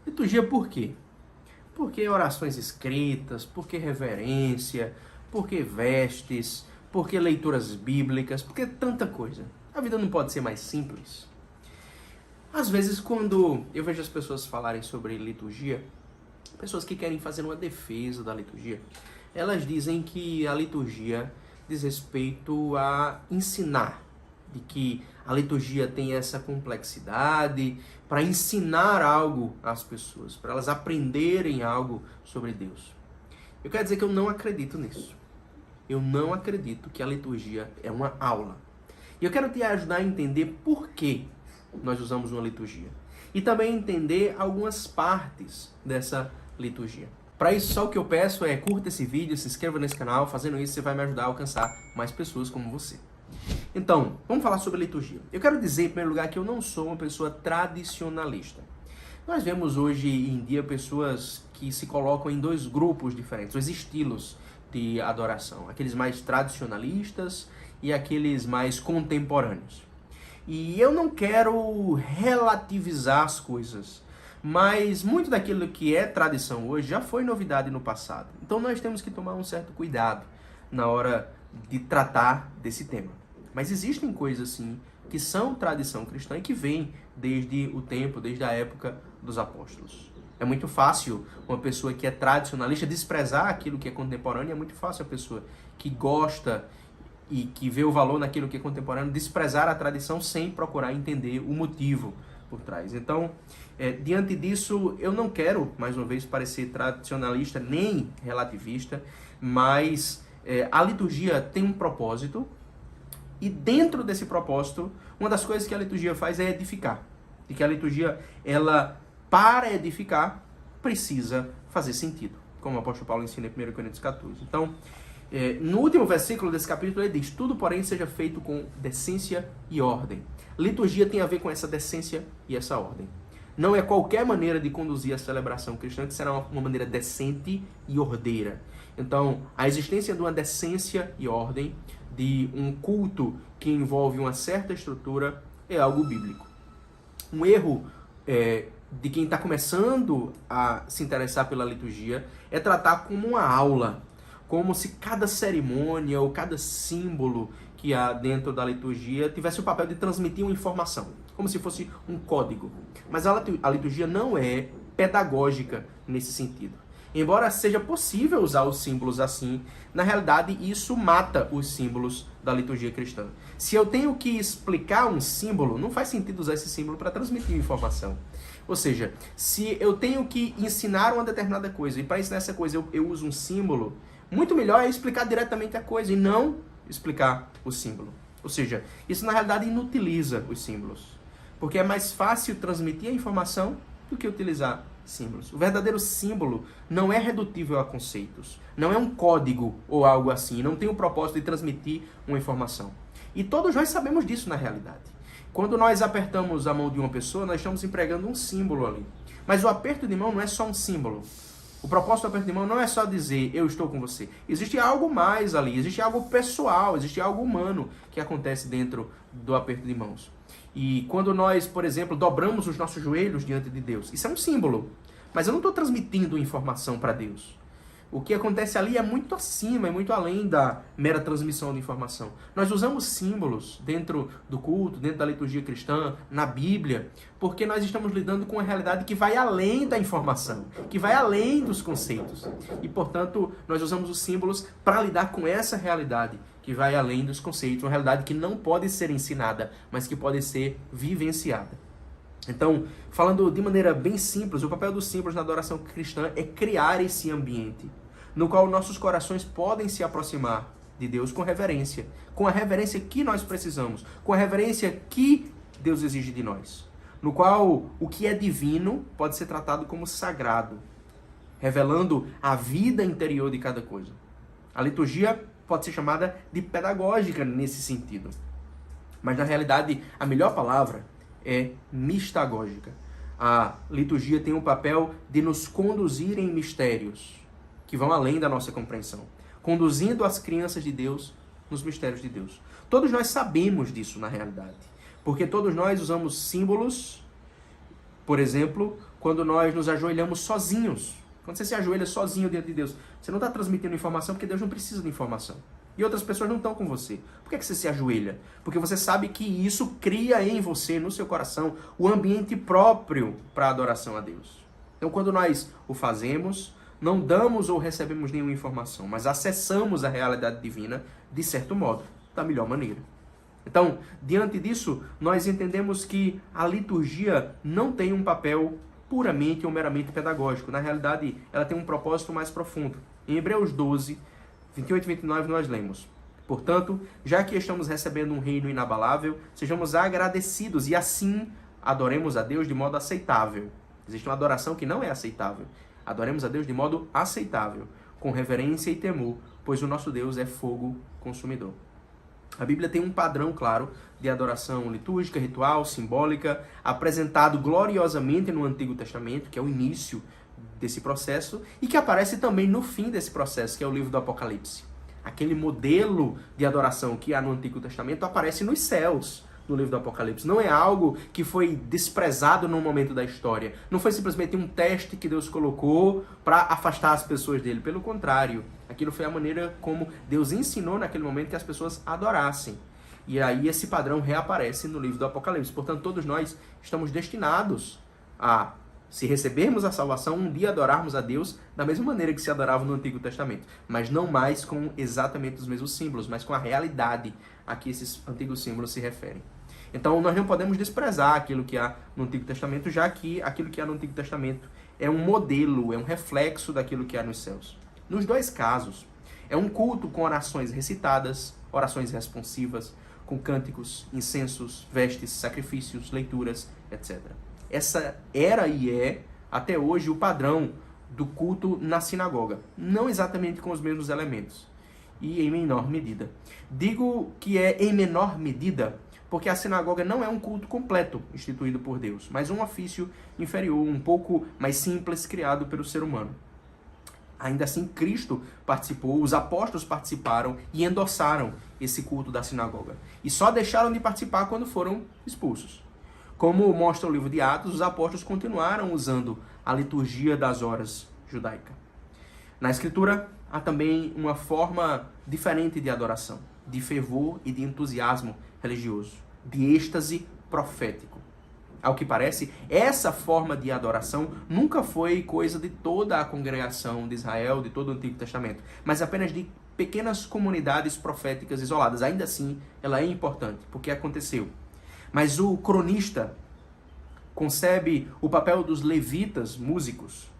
Liturgia por quê? Por que orações escritas? Por que reverência? Por que vestes? Por que leituras bíblicas? Por que tanta coisa? A vida não pode ser mais simples? Às vezes, quando eu vejo as pessoas falarem sobre liturgia, pessoas que querem fazer uma defesa da liturgia, elas dizem que a liturgia diz respeito a ensinar, de que a liturgia tem essa complexidade para ensinar algo às pessoas, para elas aprenderem algo sobre Deus. Eu quero dizer que eu não acredito nisso. Eu não acredito que a liturgia é uma aula. E eu quero te ajudar a entender por que nós usamos uma liturgia. E também entender algumas partes dessa liturgia. Para isso, só o que eu peço é curta esse vídeo, se inscreva nesse canal. Fazendo isso, você vai me ajudar a alcançar mais pessoas como você. Então, vamos falar sobre liturgia. Eu quero dizer, em primeiro lugar, que eu não sou uma pessoa tradicionalista. Nós vemos hoje em dia pessoas que se colocam em dois grupos diferentes, dois estilos de adoração. Aqueles mais tradicionalistas e aqueles mais contemporâneos. E eu não quero relativizar as coisas, mas muito daquilo que é tradição hoje já foi novidade no passado. Então nós temos que tomar um certo cuidado na hora de tratar desse tema. Mas existem coisas sim que são tradição cristã e que vêm desde o tempo, desde a época dos apóstolos. É muito fácil uma pessoa que é tradicionalista desprezar aquilo que é contemporâneo, é muito fácil a pessoa que gosta e que vê o valor naquilo que é contemporâneo desprezar a tradição sem procurar entender o motivo por trás. Então, diante disso, eu não quero, mais uma vez, parecer tradicionalista nem relativista, mas a liturgia tem um propósito e dentro desse propósito, uma das coisas que a liturgia faz é edificar. E que a liturgia, ela, para edificar, precisa fazer sentido, como o apóstolo Paulo ensina em 1 Coríntios 14. Então, no último versículo desse capítulo ele diz: tudo, porém, seja feito com decência e ordem. Liturgia tem a ver com essa decência e essa ordem. Não é qualquer maneira de conduzir a celebração cristã que será uma maneira decente e ordeira. Então, a existência de uma decência e ordem, de um culto que envolve uma certa estrutura, é algo bíblico. Um erro de quem está começando a se interessar pela liturgia é tratar como uma aula, como se cada cerimônia ou cada símbolo que há dentro da liturgia tivesse o papel de transmitir uma informação, como se fosse um código. Mas a liturgia não é pedagógica nesse sentido. Embora seja possível usar os símbolos assim, na realidade isso mata os símbolos da liturgia cristã. Se eu tenho que explicar um símbolo, não faz sentido usar esse símbolo para transmitir informação. Ou seja, se eu tenho que ensinar uma determinada coisa e para ensinar essa coisa eu uso um símbolo, muito melhor é explicar diretamente a coisa e não explicar o símbolo. Ou seja, isso na realidade inutiliza os símbolos. Porque é mais fácil transmitir a informação do que utilizar símbolos. O verdadeiro símbolo não é redutível a conceitos. Não é um código ou algo assim. Não tem o propósito de transmitir uma informação. E todos nós sabemos disso na realidade. Quando nós apertamos a mão de uma pessoa, nós estamos empregando um símbolo ali. Mas o aperto de mão não é só um símbolo. O propósito do aperto de mão não é só dizer eu estou com você. Existe algo mais ali, existe algo pessoal, existe algo humano que acontece dentro do aperto de mãos. E quando nós, por exemplo, dobramos os nossos joelhos diante de Deus, isso é um símbolo. Mas eu não estou transmitindo informação para Deus. O que acontece ali é muito acima, é muito além da mera transmissão de informação. Nós usamos símbolos dentro do culto, dentro da liturgia cristã, na Bíblia, porque nós estamos lidando com uma realidade que vai além da informação, que vai além dos conceitos. E, portanto, nós usamos os símbolos para lidar com essa realidade que vai além dos conceitos, uma realidade que não pode ser ensinada, mas que pode ser vivenciada. Então, falando de maneira bem simples, o papel dos símbolos na adoração cristã é criar esse ambiente no qual nossos corações podem se aproximar de Deus com reverência, com a reverência que nós precisamos, com a reverência que Deus exige de nós, no qual o que é divino pode ser tratado como sagrado, revelando a vida interior de cada coisa. A liturgia pode ser chamada de pedagógica nesse sentido, mas na realidade a melhor palavra é mistagógica. A liturgia tem o papel de nos conduzir em mistérios que vão além da nossa compreensão, conduzindo as crianças de Deus nos mistérios de Deus. Todos nós sabemos disso na realidade, porque todos nós usamos símbolos Por exemplo, quando nós nos ajoelhamos sozinhos. Quando você se ajoelha sozinho diante de Deus, você não está transmitindo informação porque Deus não precisa de informação. E outras pessoas não estão com você. Por que você se ajoelha? Porque você sabe que isso cria em você, no seu coração, o ambiente próprio para a adoração a Deus. Então, quando nós o fazemos, não damos ou recebemos nenhuma informação, mas acessamos a realidade divina, de certo modo, da melhor maneira. Então, diante disso, nós entendemos que a liturgia não tem um papel puramente ou meramente pedagógico. Na realidade, ela tem um propósito mais profundo. Em Hebreus 12, 28 e 29, nós lemos: portanto, já que estamos recebendo um reino inabalável, sejamos agradecidos e assim adoremos a Deus de modo aceitável. Existe uma adoração que não é aceitável. Adoremos a Deus de modo aceitável, com reverência e temor, pois o nosso Deus é fogo consumidor. A Bíblia tem um padrão claro de adoração litúrgica, ritual, simbólica, apresentado gloriosamente no Antigo Testamento, que é o início desse processo, e que aparece também no fim desse processo, que é o livro do Apocalipse. Aquele modelo de adoração que há no Antigo Testamento aparece nos céus, no livro do Apocalipse. Não é algo que foi desprezado num momento da história. Não foi simplesmente um teste que Deus colocou para afastar as pessoas dele. Pelo contrário, aquilo foi a maneira como Deus ensinou naquele momento que as pessoas adorassem. E aí esse padrão reaparece no livro do Apocalipse. Portanto, todos nós estamos destinados a, se recebermos a salvação, um dia adorarmos a Deus da mesma maneira que se adorava no Antigo Testamento. Mas não mais com exatamente os mesmos símbolos, mas com a realidade a que esses antigos símbolos se referem. Então, nós não podemos desprezar aquilo que há no Antigo Testamento, já que aquilo que há no Antigo Testamento é um modelo, é um reflexo daquilo que há nos céus. Nos dois casos, é um culto com orações recitadas, orações responsivas, com cânticos, incensos, vestes, sacrifícios, leituras, etc. Essa era e é, até hoje, o padrão do culto na sinagoga. Não exatamente com os mesmos elementos, e em menor medida. Digo que é em menor medida porque a sinagoga não é um culto completo instituído por Deus, mas um ofício inferior, um pouco mais simples, criado pelo ser humano. Ainda assim, Cristo participou, os apóstolos participaram e endossaram esse culto da sinagoga. E só deixaram de participar quando foram expulsos. Como mostra o livro de Atos, os apóstolos continuaram usando a liturgia das horas judaica. Na Escritura, há também uma forma diferente de adoração, de fervor e de entusiasmo religioso, de êxtase profético. Ao que parece, essa forma de adoração nunca foi coisa de toda a congregação de Israel, de todo o Antigo Testamento, mas apenas de pequenas comunidades proféticas isoladas. Ainda assim, ela é importante, porque aconteceu. Mas o cronista concebe o papel dos levitas, músicos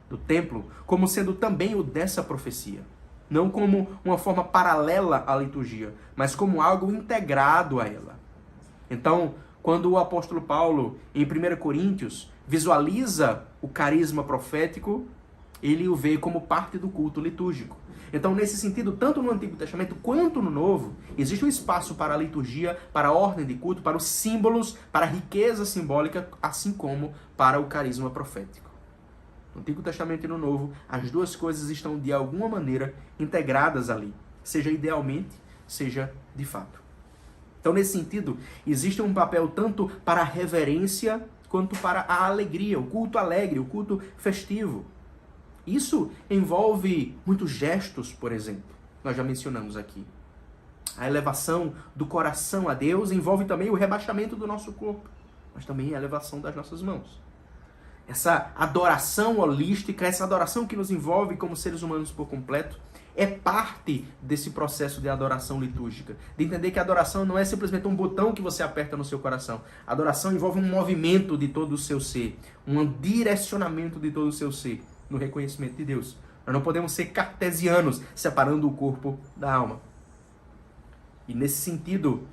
do templo, como sendo também o dessa profecia. Não como uma forma paralela à liturgia, mas como algo integrado a ela. Então, quando o apóstolo Paulo, em 1 Coríntios, visualiza o carisma profético, ele o vê como parte do culto litúrgico. Então, nesse sentido, tanto no Antigo Testamento quanto no Novo, existe um espaço para a liturgia, para a ordem de culto, para os símbolos, para a riqueza simbólica, assim como para o carisma profético. No Antigo Testamento e no Novo, as duas coisas estão de alguma maneira integradas ali, seja idealmente, seja de fato. Então, nesse sentido, existe um papel tanto para a reverência quanto para a alegria, o culto alegre, o culto festivo. Isso envolve muitos gestos, por exemplo, nós já mencionamos aqui. A elevação do coração a Deus envolve também o rebaixamento do nosso corpo, mas também a elevação das nossas mãos. Essa adoração holística, essa adoração que nos envolve como seres humanos por completo, é parte desse processo de adoração litúrgica. De entender que a adoração não é simplesmente um botão que você aperta no seu coração. A adoração envolve um movimento de todo o seu ser, um direcionamento de todo o seu ser no reconhecimento de Deus. Nós não podemos ser cartesianos, separando o corpo da alma. E nesse sentido,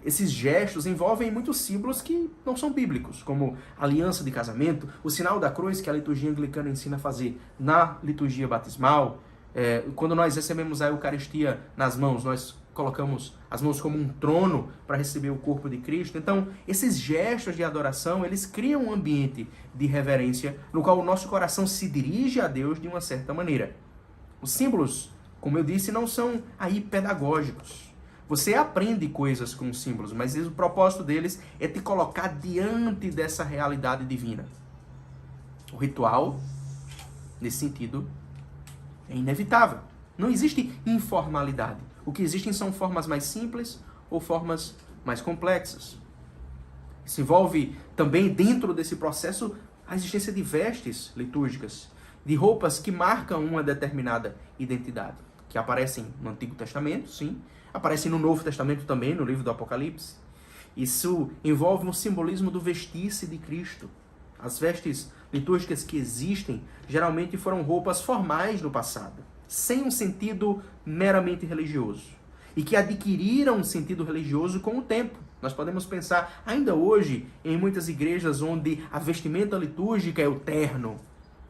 esses gestos envolvem muitos símbolos que não são bíblicos, como a aliança de casamento, o sinal da cruz que a liturgia anglicana ensina a fazer na liturgia batismal. Quando nós recebemos a Eucaristia nas mãos, nós colocamos as mãos como um trono para receber o corpo de Cristo. Então, esses gestos de adoração, eles criam um ambiente de reverência no qual o nosso coração se dirige a Deus de uma certa maneira. Os símbolos, como eu disse, não são aí pedagógicos, Você aprende coisas com símbolos, mas o propósito deles é te colocar diante dessa realidade divina. O ritual, nesse sentido, é inevitável. Não existe informalidade. O que existem são formas mais simples ou formas mais complexas. Isso envolve também, dentro desse processo, a existência de vestes litúrgicas, de roupas que marcam uma determinada identidade, que aparecem no Antigo Testamento, sim, aparecem no Novo Testamento também, no livro do Apocalipse. Isso envolve um simbolismo do vestir-se de Cristo. As vestes litúrgicas que existem geralmente foram roupas formais no passado, sem um sentido meramente religioso, e que adquiriram um sentido religioso com o tempo. Nós podemos pensar ainda hoje em muitas igrejas onde a vestimenta litúrgica é o terno,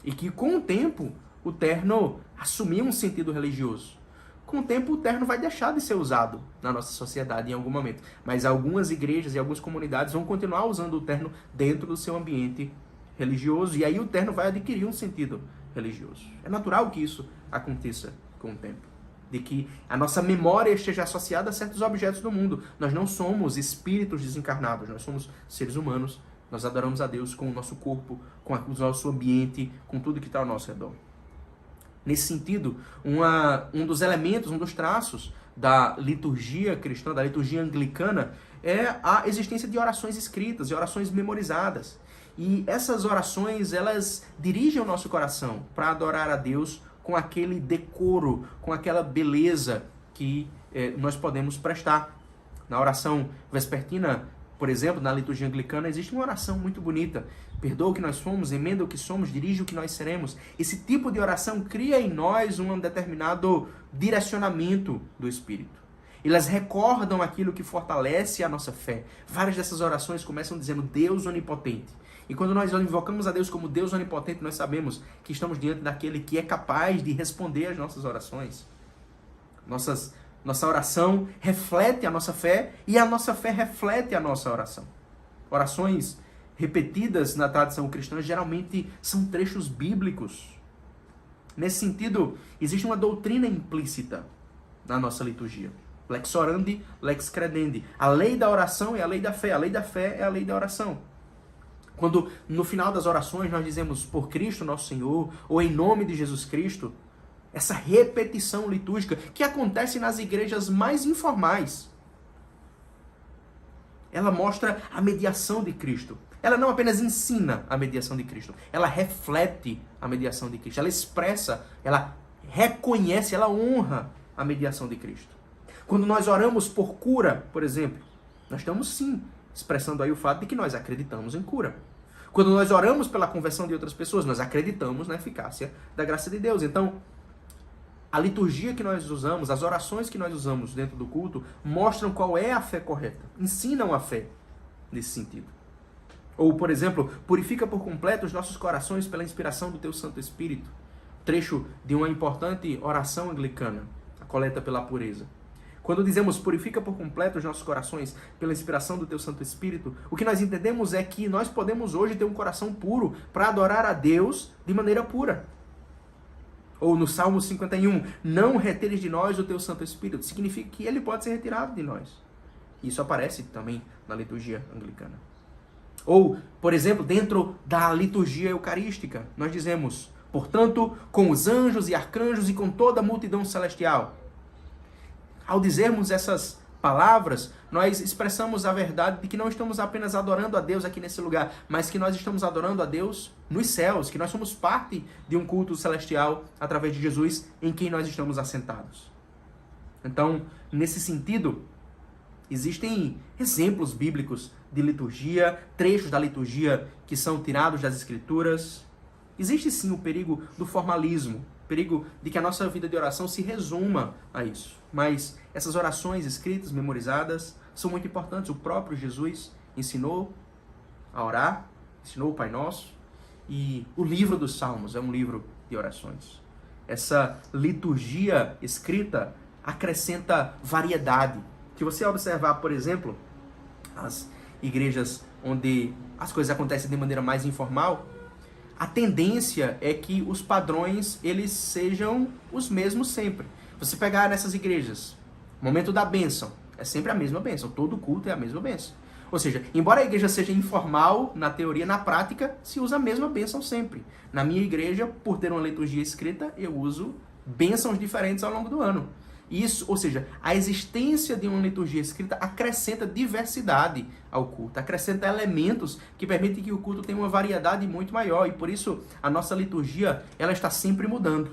e que com o tempo o terno assumiu um sentido religioso. Com o tempo o terno vai deixar de ser usado na nossa sociedade em algum momento, mas algumas igrejas e algumas comunidades vão continuar usando o terno dentro do seu ambiente religioso, e aí o terno vai adquirir um sentido religioso. É natural que isso aconteça com o tempo, de que a nossa memória esteja associada a certos objetos do mundo. Nós não somos espíritos desencarnados, nós somos seres humanos. Nós adoramos a Deus com o nosso corpo, com o nosso ambiente, com tudo que está ao nosso redor. Nesse sentido, um dos elementos, um dos traços da liturgia cristã, da liturgia anglicana, é a existência de orações escritas, de orações memorizadas. E essas orações, elas dirigem o nosso coração para adorar a Deus com aquele decoro, com aquela beleza que nós podemos prestar. Na oração vespertina, por exemplo, na liturgia anglicana, existe uma oração muito bonita. Perdoa o que nós fomos, emenda o que somos, dirige o que nós seremos. Esse tipo de oração cria em nós um determinado direcionamento do Espírito. Elas recordam aquilo que fortalece a nossa fé. Várias dessas orações começam dizendo Deus onipotente. E quando nós invocamos a Deus como Deus onipotente, nós sabemos que estamos diante daquele que é capaz de responder às nossas orações. Nossa oração reflete a nossa fé e a nossa fé reflete a nossa oração. Orações repetidas na tradição cristã geralmente são trechos bíblicos. Nesse sentido, existe uma doutrina implícita na nossa liturgia. Lex orandi, lex credendi. A lei da oração é a lei da fé. A lei da fé é a lei da oração. Quando no final das orações nós dizemos por Cristo nosso Senhor ou em nome de Jesus Cristo, essa repetição litúrgica que acontece nas igrejas mais informais, ela mostra a mediação de Cristo. Ela não apenas ensina a mediação de Cristo, ela reflete a mediação de Cristo. Ela expressa, ela reconhece, ela honra a mediação de Cristo. Quando nós oramos por cura, por exemplo, nós estamos sim expressando aí o fato de que nós acreditamos em cura. Quando nós oramos pela conversão de outras pessoas, nós acreditamos na eficácia da graça de Deus. Então, a liturgia que nós usamos, as orações que nós usamos dentro do culto, mostram qual é a fé correta, ensinam a fé nesse sentido. Ou, por exemplo, purifica por completo os nossos corações pela inspiração do teu Santo Espírito. Trecho de uma importante oração anglicana, a coleta pela pureza. Quando dizemos purifica por completo os nossos corações pela inspiração do teu Santo Espírito, o que nós entendemos é que nós podemos hoje ter um coração puro para adorar a Deus de maneira pura. Ou no Salmo 51, não retires de nós o teu Santo Espírito. Significa que ele pode ser retirado de nós. Isso aparece também na liturgia anglicana. Ou, por exemplo, dentro da liturgia eucarística, nós dizemos, portanto, com os anjos e arcanjos e com toda a multidão celestial. Ao dizermos essas palavras, nós expressamos a verdade de que não estamos apenas adorando a Deus aqui nesse lugar, mas que nós estamos adorando a Deus nos céus, que nós somos parte de um culto celestial através de Jesus em quem nós estamos assentados. Então, nesse sentido, existem exemplos bíblicos de liturgia, trechos da liturgia que são tirados das Escrituras. Existe sim o perigo do formalismo, o perigo de que a nossa vida de oração se resuma a isso. Mas essas orações escritas, memorizadas, são muito importantes. O próprio Jesus ensinou a orar, ensinou o Pai Nosso, e o livro dos Salmos é um livro de orações. Essa liturgia escrita acrescenta variedade. Se você observar, por exemplo, as igrejas onde as coisas acontecem de maneira mais informal, a tendência é que os padrões eles sejam os mesmos sempre. Você pegar nessas igrejas, momento da bênção, É sempre a mesma bênção. Todo culto é a mesma bênção. Ou seja, embora a igreja seja informal, na teoria, na prática, se usa a mesma bênção sempre. Na minha igreja, por ter uma liturgia escrita, eu uso bênçãos diferentes ao longo do ano. Isso, ou seja, a existência de uma liturgia escrita acrescenta diversidade ao culto, acrescenta elementos que permitem que o culto tenha uma variedade muito maior, e por isso a nossa liturgia ela está sempre mudando.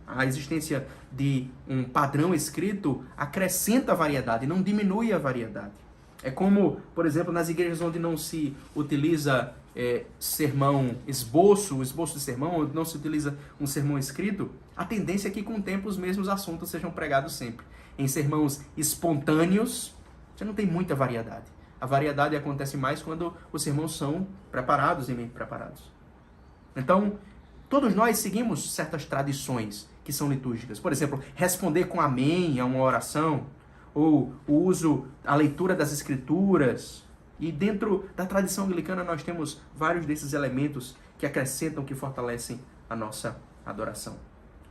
A existência de um padrão escrito acrescenta a variedade, não diminui a variedade. É como, por exemplo, nas igrejas onde não se utiliza sermão esboço de sermão, onde não se utiliza um sermão escrito, a tendência é que com o tempo os mesmos assuntos sejam pregados sempre. Em sermãos espontâneos, você não tem muita variedade. A variedade acontece mais quando os sermãos são preparados e bem preparados. Então, todos nós seguimos certas tradições que são litúrgicas. Por exemplo, responder com amém a uma oração, ou o uso, a leitura das escrituras. E dentro da tradição anglicana nós temos vários desses elementos que acrescentam, que fortalecem a nossa adoração.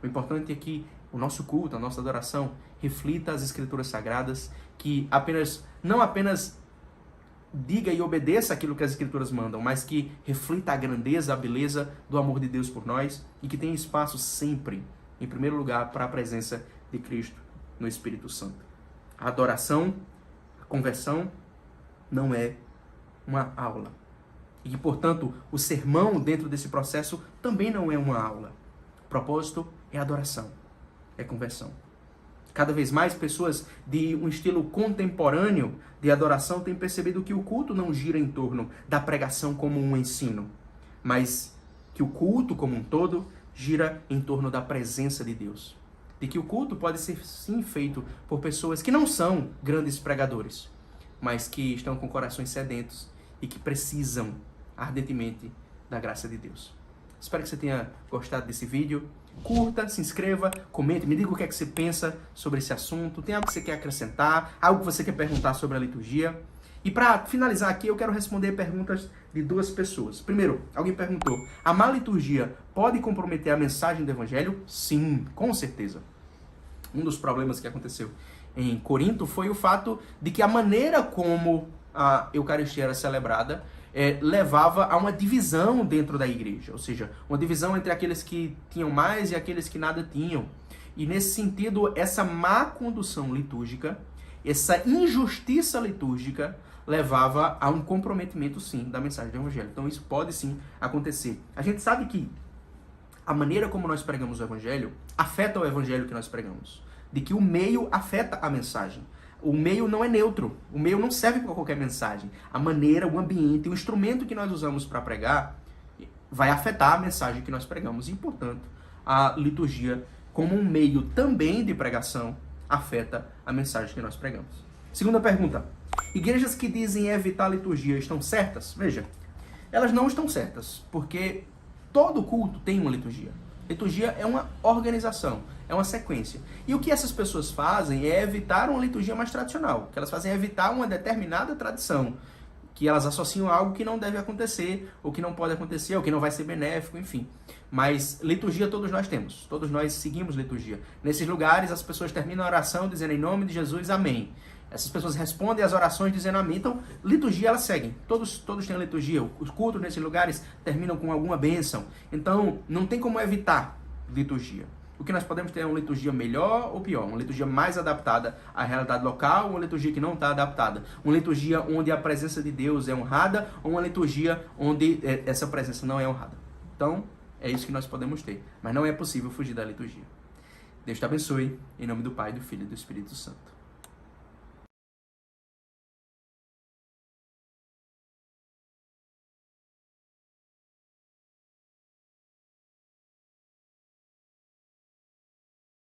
O importante é que o nosso culto, a nossa adoração, reflita as escrituras sagradas, que não apenas diga e obedeça aquilo que as escrituras mandam, mas que reflita a grandeza, a beleza do amor de Deus por nós e que tenha espaço sempre, em primeiro lugar, para a presença de Cristo no Espírito Santo. A adoração, a conversão, não é uma aula. E, portanto, o sermão dentro desse processo também não é uma aula. O propósito é adoração, é conversão. Cada vez mais pessoas de um estilo contemporâneo de adoração têm percebido que o culto não gira em torno da pregação como um ensino, mas que o culto como um todo gira em torno da presença de Deus. De que o culto pode ser sim feito por pessoas que não são grandes pregadores, mas que estão com corações sedentos e que precisam ardentemente da graça de Deus. Espero que você tenha gostado desse vídeo. Curta, se inscreva, comente, me diga o que é que você pensa sobre esse assunto. Tem algo que você quer acrescentar, algo que você quer perguntar sobre a liturgia? E para finalizar aqui, eu quero responder perguntas de duas pessoas. Primeiro, alguém perguntou: a má liturgia pode comprometer a mensagem do Evangelho? Sim, com certeza. Um dos problemas que aconteceu em Corinto foi o fato de que a maneira como a Eucaristia era celebrada levava a uma divisão dentro da igreja, ou seja, uma divisão entre aqueles que tinham mais e aqueles que nada tinham. E nesse sentido, essa má condução litúrgica, essa injustiça litúrgica, levava a um comprometimento, sim, da mensagem do Evangelho. Então isso pode, sim, acontecer. A gente sabe que a maneira como nós pregamos o Evangelho afeta o Evangelho que nós pregamos. De que o meio afeta a mensagem. O meio não é neutro. O meio não serve para qualquer mensagem. A maneira, o ambiente, o instrumento que nós usamos para pregar vai afetar a mensagem que nós pregamos. E, portanto, a liturgia, como um meio também de pregação, afeta a mensagem que nós pregamos. Segunda pergunta. Igrejas que dizem evitar a liturgia estão certas? Veja, elas não estão certas, porque todo culto tem uma liturgia. Liturgia é uma organização, é uma sequência. E o que essas pessoas fazem é evitar uma liturgia mais tradicional. O que elas fazem é evitar uma determinada tradição, que elas associam a algo que não deve acontecer, ou que não pode acontecer, ou que não vai ser benéfico, enfim. Mas liturgia todos nós temos, todos nós seguimos liturgia. Nesses lugares as pessoas terminam a oração dizendo em nome de Jesus, amém. Essas pessoas respondem às orações dizendo amém. Então, liturgia elas seguem. Todos têm liturgia. Os cultos nesses lugares terminam com alguma bênção. Então, não tem como evitar liturgia. O que nós podemos ter é uma liturgia melhor ou pior. Uma liturgia mais adaptada à realidade local, ou uma liturgia que não está adaptada. Uma liturgia onde a presença de Deus é honrada, ou uma liturgia onde essa presença não é honrada. Então, é isso que nós podemos ter. Mas não é possível fugir da liturgia. Deus te abençoe. Em nome do Pai, do Filho e do Espírito Santo.